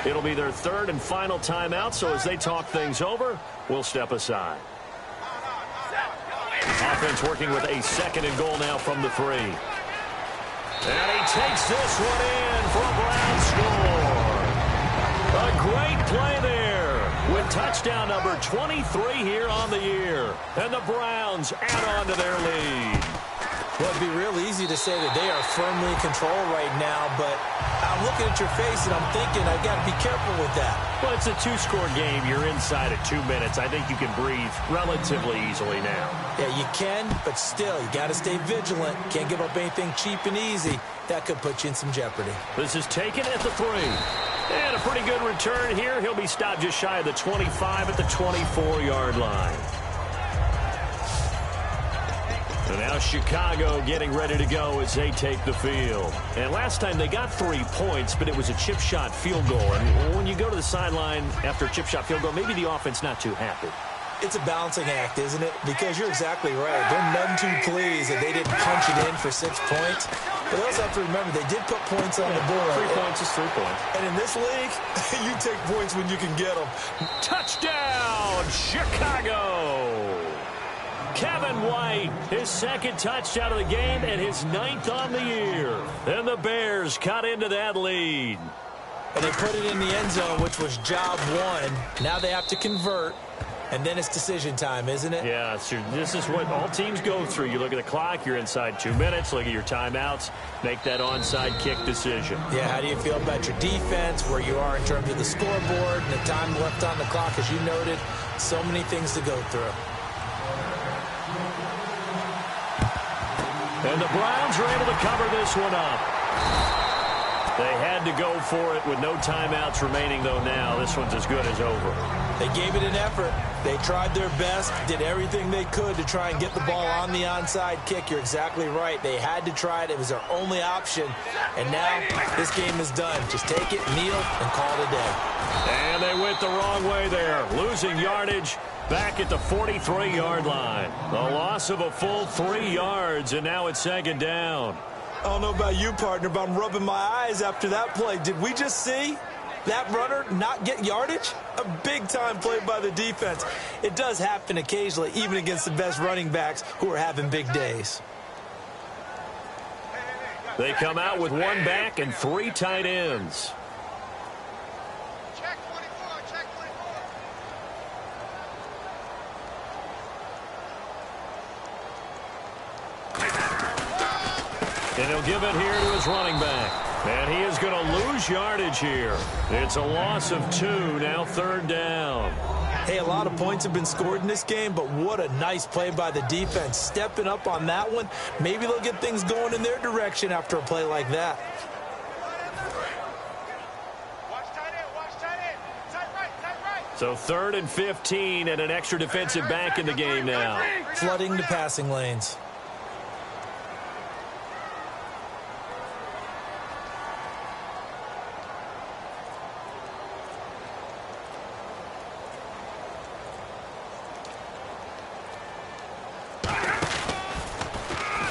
It'll be their third and final timeout, so as they talk things over, we'll step aside. Offense working with a 2nd and goal now from the 3. And he takes this one in for a Brown score. A great play there with touchdown number 23 here on the year. And the Browns add on to their lead. Well, it'd be real easy to say that they are firmly in control right now, but I'm looking at your face and I'm thinking I've got to be careful with that. Well, it's a 2-score game. You're inside at 2 minutes. I think you can breathe relatively easily now. Yeah, you can, but still, you got to stay vigilant. Can't give up anything cheap and easy. That could put you in some jeopardy. This is taken at the 3. And a pretty good return here. He'll be stopped just shy of the 25 at the 24-yard line. So now Chicago getting ready to go as they take the field. And last time they got 3 points, but it was a chip shot field goal. And when you go to the sideline after a chip shot field goal, maybe the offense not too happy. It's a balancing act, isn't it? Because you're exactly right. They're none too pleased that they didn't punch it in for 6 points. But they also have to remember they did put points on the board. 3 points is 3 points. And in this league, you take points when you can get them. Touchdown, Chicago! Kevin White, his 2nd touchdown of the game and his 9th on the year. And the Bears cut into that lead. And they put it in the end zone, which was job 1. Now they have to convert. And then it's decision time, isn't it? Yeah, so this is what all teams go through. You look at the clock, you're inside 2 minutes, look at your timeouts, make that onside kick decision. Yeah, how do you feel about your defense, where you are in terms of the scoreboard, and the time left on the clock, as you noted, so many things to go through. And the Browns are able to cover this one up. They had to go for it with no timeouts remaining, though now. This one's as good as over. They gave it an effort. They tried their best, did everything they could to try and get the ball on the onside kick. You're exactly right. They had to try it. It was their only option. And now this game is done. Just take it, kneel, and call it a day. And they went the wrong way there, losing yardage back at the 43-yard line. A loss of a full 3 yards, and now it's 2nd down. I don't know about you, partner, but I'm rubbing my eyes after that play. Did we just see that runner not get yardage? A big-time play by the defense. It does happen occasionally, even against the best running backs who are having big days. They come out with 1 back and 3 tight ends. Check 24, check 24. And he'll give it here to his running back. And he is going to lose yardage here. It's a loss of 2, now 3rd down. Hey, a lot of points have been scored in this game, but what a nice play by the defense. Stepping up on that one, maybe they'll get things going in their direction after a play like that. Watch tight end, watch tight end. Tight right. So 3rd and 15 and an extra defensive back in the game now. Flooding the passing lanes.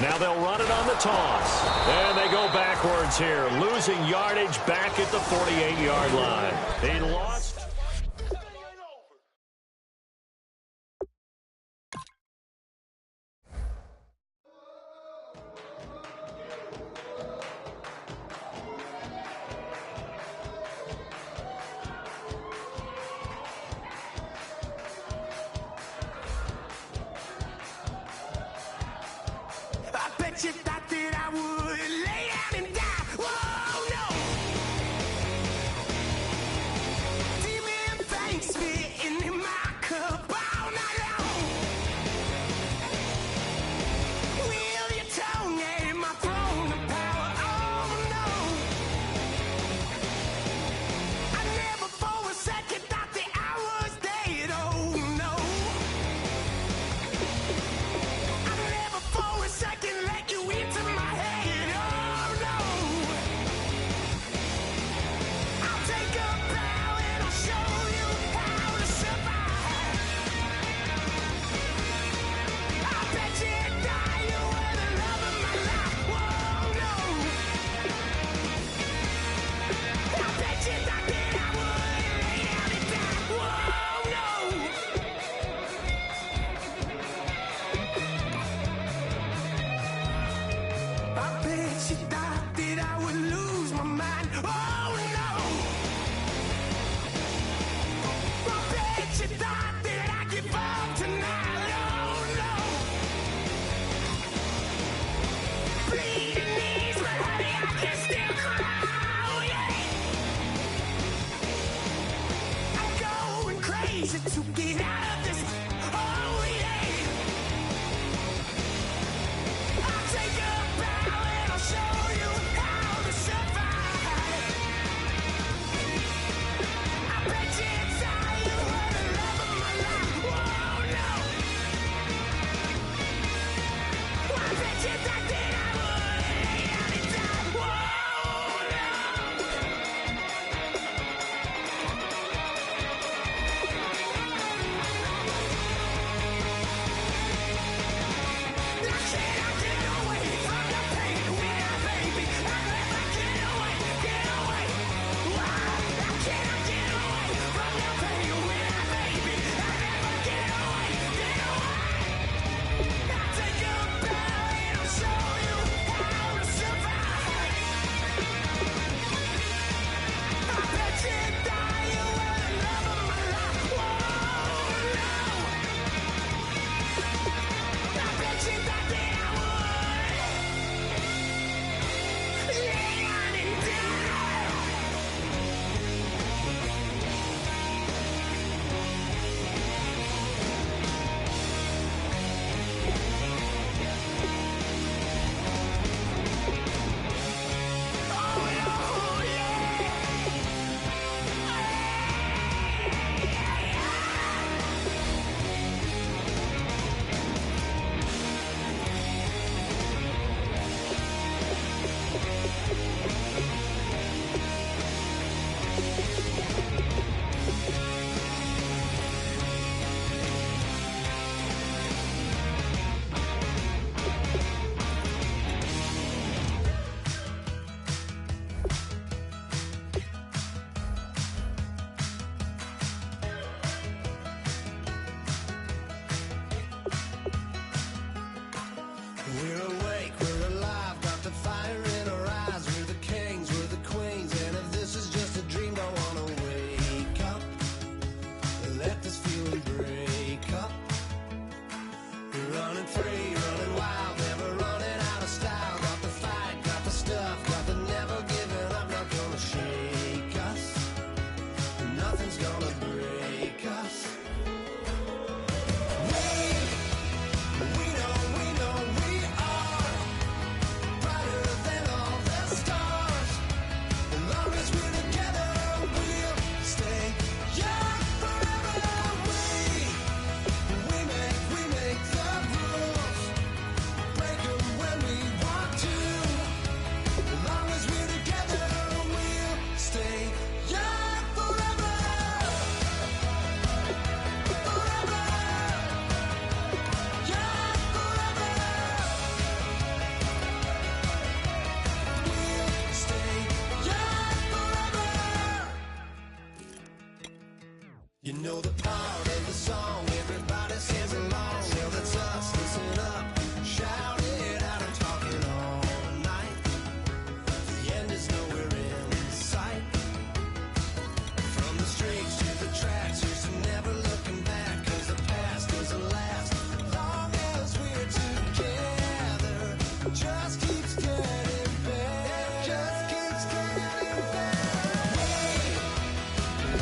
Now they'll run it on the toss. And they go backwards here, losing yardage back at the 48-yard line. They lost. You thought that I would lay down and die. Whoa, no. I can still crawl, yeah. I'm going crazy to get out of this hole, yeah. I'll take a bow and I'll show you how to survive. I bet you die, you were the love of my life. Whoa, no. I bet you thought that I would lay down and die. Whoa, no. Now can I get away from the pain when I, baby? I never get away, get away. Why? Now can I get away from the pain when I, baby? I never get away, get away. I'll take a bow and I'll show you how to survive. I bet you die, you were the love of my life. Whoa, no. I bet you thought that I would lay down and die. Oh, yeah. We're awake, we're alive, got the fire in our eyes. We're the kings, we're the queens, and if this is just a dream, don't wanna wake up. Let this feeling break up. We're running free, running wild, never running out of style. Got the fight, got the stuff, got the never giving up. Not gonna shake us, nothing's gonna break us. We know we are brighter than all the stars. As long as we're together, we'll stay young forever. We make the rules, break 'em when we want to. As long as we're together, we'll stay young forever. Forever. Young forever. We'll stay young forever. You know the part of the song everybody sings along. Well, that's us. Listen up, shout it out. I'm talking all night. The end is nowhere in sight. From the streets to the tracks, here's to never looking back. 'Cause the past doesn't last long as we're together. Just keeps getting better. Just keeps getting better.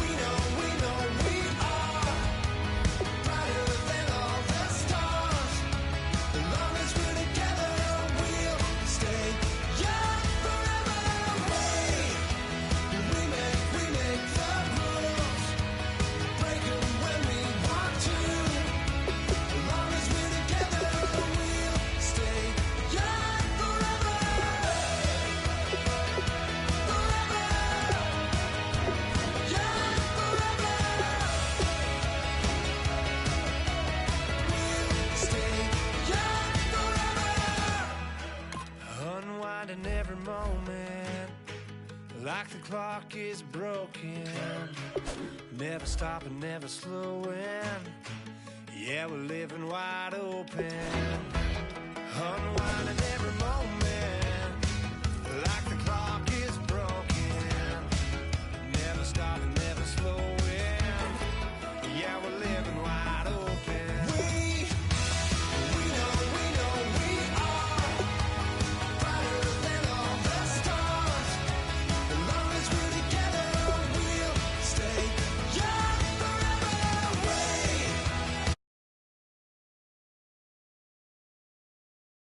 We know we are brighter than all the stars. As long as we're together, we'll stay young forever. We make the rules, break 'em when we want to. As long as we're together, we'll stay young forever. Forever. Young forever. We'll stay young forever. Unwinding every moment, like the clock is broken. Never stopping, never slowing. Yeah, we're living wide open.